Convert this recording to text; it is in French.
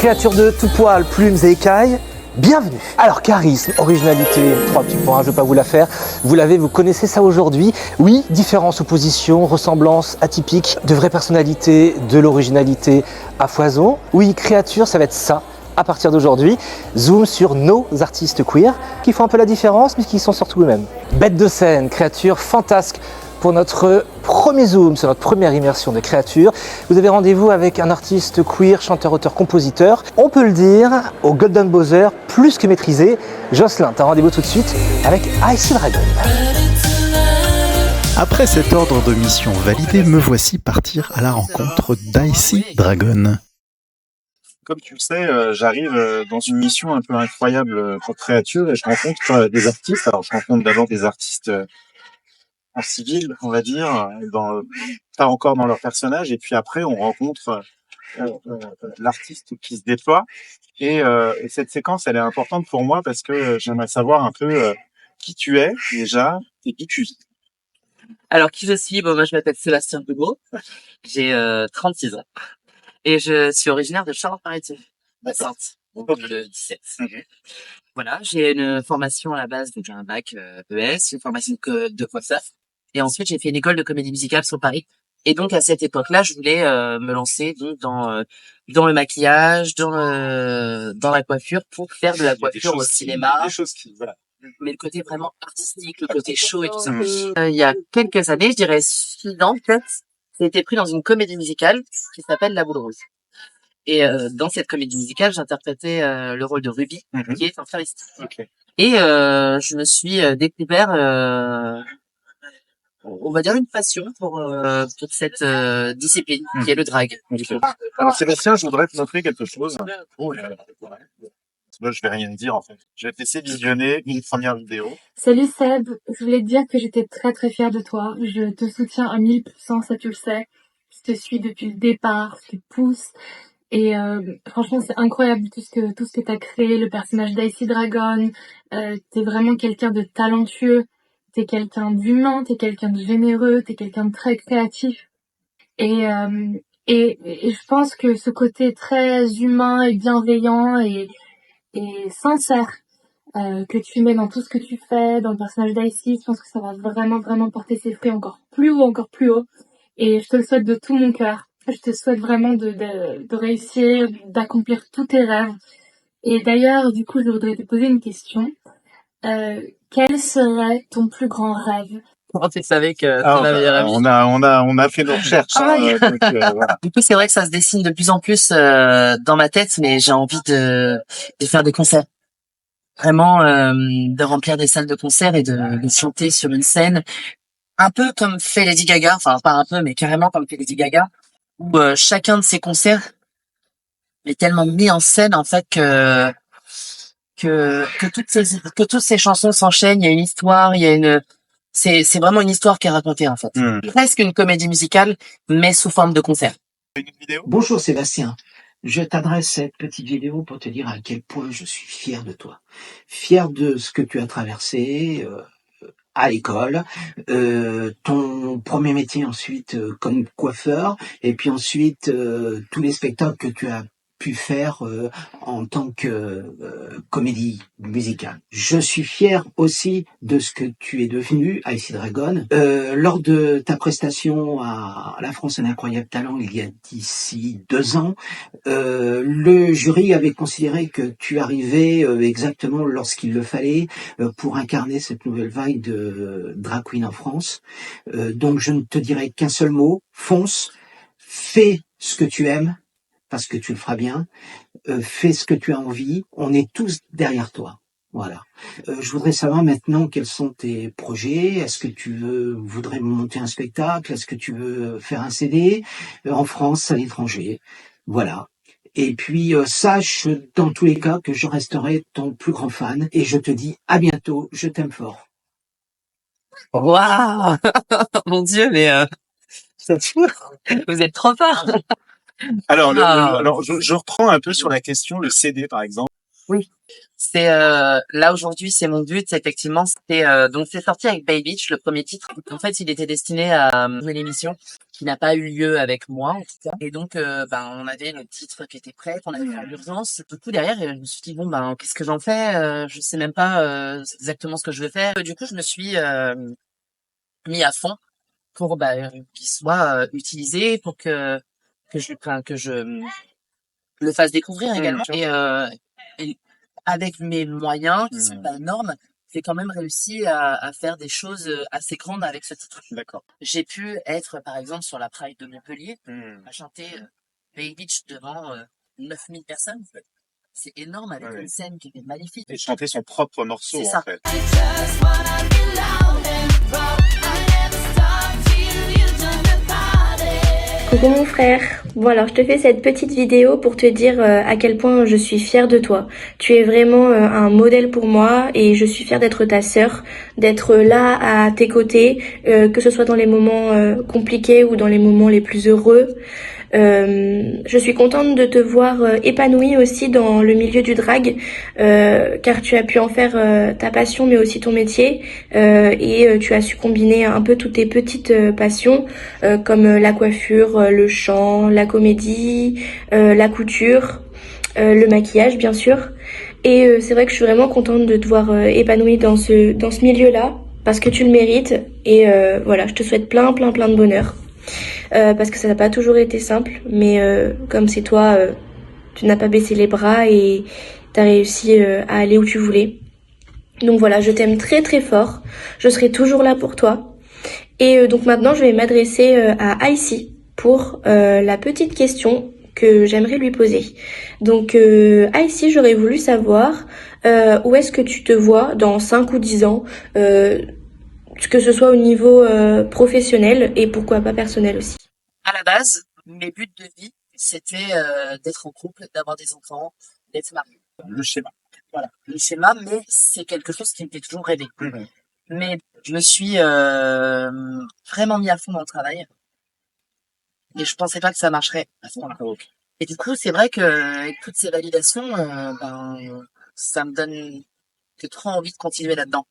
créatures de tout poil, plumes et écailles, bienvenue. Alors charisme, originalité, 3 petits points, je ne vais pas vous la faire. Vous connaissez ça aujourd'hui. Oui, différence, opposition, ressemblance, atypique, de vraies personnalités, de l'originalité à foison. Oui, créature, ça va être ça. À partir d'aujourd'hui, zoom sur nos artistes queer qui font un peu la différence mais qui sont surtout eux-mêmes. Bête de scène, créature fantasque pour notre premier zoom, sur notre première immersion de créature. Vous avez rendez-vous avec un artiste queer, chanteur, auteur, compositeur. On peut le dire, au Golden Buzzer, plus que maîtrisé. Jocelyn, t'as rendez-vous tout de suite avec Icy Dragon. Après cet ordre de mission validé, me voici partir à la rencontre d'Icy Dragon. Comme tu le sais, j'arrive dans une mission un peu incroyable pour Créature et je rencontre des artistes. Alors, je rencontre d'abord des artistes en civil, on va dire, pas encore dans leur personnage. Et puis après, on rencontre l'artiste qui se déploie. Et cette séquence, elle est importante pour moi parce que j'aimerais savoir un peu qui tu es déjà et qui tu vis. Alors, qui je suis? Bon, moi, je m'appelle Sébastien Begaud. J'ai 36 ans. Et je suis originaire de Charente-Maritime, à Sainte, le 17. Mhm. Voilà, j'ai une formation à la base, donc j'ai un bac ES, une formation de coiffeur. Et ensuite, j'ai fait une école de comédie musicale sur Paris. Et donc, à cette époque-là, je voulais me lancer donc dans le maquillage, dans la coiffure, pour faire de la coiffure au cinéma. Des choses qui, voilà. Mais le côté vraiment artistique, le côté show et tout ça. Il y a quelques années, je dirais 6 ans peut-être, j'ai été pris dans une comédie musicale qui s'appelle La Boule Rose. Et dans cette comédie musicale, j'interprétais le rôle de Ruby, qui est un fleuriste. Okay. Et je me suis découvert, on va dire, une passion pour cette discipline, qui est le drag. Okay. Alors Sébastien, je voudrais te montrer quelque chose. Oh là là. Moi, je vais rien dire en fait. Je vais te laisser visionner une première vidéo. Salut Seb, je voulais te dire que j'étais très très fière de toi. Je te soutiens à 1000%, ça tu le sais. Je te suis depuis le départ, je te pousse. Et franchement, c'est incroyable tout ce que t'as créé, le personnage d'Icy Dragon. T'es vraiment quelqu'un de talentueux, t'es quelqu'un d'humain, t'es quelqu'un de généreux, t'es quelqu'un de très créatif. Et je pense que ce côté très humain et bienveillant et sincère que tu mets dans tout ce que tu fais, dans le personnage d'Icy, je pense que ça va vraiment vraiment porter ses fruits encore plus haut, encore plus haut. Et je te le souhaite de tout mon cœur. Je te souhaite vraiment de réussir, d'accomplir tous tes rêves. Et d'ailleurs, du coup, je voudrais te poser une question. Quel serait ton plus grand rêve? Comment tu savais que c'est ma meilleure amie? On a fait nos recherches. Donc, voilà. Du coup, c'est vrai que ça se dessine de plus en plus dans ma tête, mais j'ai envie de faire des concerts. Vraiment, de remplir des salles de concert et de chanter sur une scène. Un peu comme fait Lady Gaga, enfin pas un peu, mais carrément comme fait Lady Gaga, où chacun de ses concerts est tellement mis en scène en fait que toutes ces chansons s'enchaînent. Il y a une histoire, c'est vraiment une histoire qui est racontée en fait. Presque une comédie musicale, mais sous forme de concert. Une vidéo. Bonjour Sébastien, je t'adresse cette petite vidéo pour te dire à quel point je suis fier de toi. Fier de ce que tu as traversé à l'école, ton premier métier ensuite comme coiffeur, et puis ensuite tous les spectacles que tu as pu faire en tant que comédie musicale. Je suis fier aussi de ce que tu es devenu, Icy Dragon. Lors de ta prestation à La France un incroyable talent il y a d'ici 2 ans, le jury avait considéré que tu arrivais exactement lorsqu'il le fallait pour incarner cette nouvelle vague de drag queen en France. Donc je ne te dirai qu'un seul mot, fonce, fais ce que tu aimes, parce que tu le feras bien, fais ce que tu as envie, on est tous derrière toi. Voilà. Je voudrais savoir maintenant quels sont tes projets. Est-ce que tu voudrais monter un spectacle? Est-ce que tu veux faire un CD en France, à l'étranger? Voilà. Et puis sache dans tous les cas que je resterai ton plus grand fan et je te dis à bientôt, je t'aime fort. Waouh, mon Dieu, mais c'est fou. Vous êtes trop fort. Alors, alors je reprends un peu sur la question, le CD par exemple. Oui. C'est là aujourd'hui, c'est mon but. Effectivement, c'était donc c'est sorti avec Bay Beach, le premier titre. En fait, il était destiné à jouer l'émission qui n'a pas eu lieu avec moi en tout cas. Et donc, on avait le titre qui était prêt, qu'on avait fait à l'urgence. Du coup, derrière, je me suis dit bon qu'est-ce que j'en fais Je sais même pas exactement ce que je veux faire. Du coup, je me suis mis à fond pour qu'il soit utilisé, pour que je le fasse découvrir également. Et avec mes moyens qui sont pas énormes, j'ai quand même réussi à faire des choses assez grandes avec ce titre. D'accord. J'ai pu être, par exemple, sur la Pride de Montpellier, à chanter Bay Beach devant 9000 personnes. C'est énorme avec une scène qui était magnifique. Et chanter son propre morceau, C'est ça. en fait. Coucou mon frère. Bon alors je te fais cette petite vidéo pour te dire à quel point je suis fière de toi. Tu es vraiment un modèle pour moi et je suis fière d'être ta sœur, d'être là à tes côtés, que ce soit dans les moments compliqués ou dans les moments les plus heureux. Je suis contente de te voir épanouie aussi dans le milieu du drag, car tu as pu en faire ta passion mais aussi ton métier, et tu as su combiner un peu toutes tes petites passions comme la coiffure, le chant, la comédie, la couture, le maquillage bien sûr. Et c'est vrai que je suis vraiment contente de te voir épanouie dans ce milieu-là parce que tu le mérites. Et voilà, je te souhaite plein de bonheur. Parce que ça n'a pas toujours été simple, mais comme c'est toi, tu n'as pas baissé les bras et t'as réussi à aller où tu voulais. Donc voilà, je t'aime très fort, je serai toujours là pour toi. Et donc maintenant, je vais m'adresser à Icy pour la petite question que j'aimerais lui poser. Donc Icy, j'aurais voulu savoir où est-ce que tu te vois dans 5 ou 10 ans, que ce soit au niveau professionnel et pourquoi pas personnel aussi. À la base, mes buts de vie, c'était d'être en couple, d'avoir des enfants, d'être marié. Le schéma. Voilà, le schéma, mais c'est quelque chose qui me fait toujours rêver. Mais je me suis vraiment mis à fond dans le travail et je pensais pas que ça marcherait à ce moment-là. Et du coup, c'est vrai que avec toutes ces validations, ça me donne que trop envie de continuer là-dedans.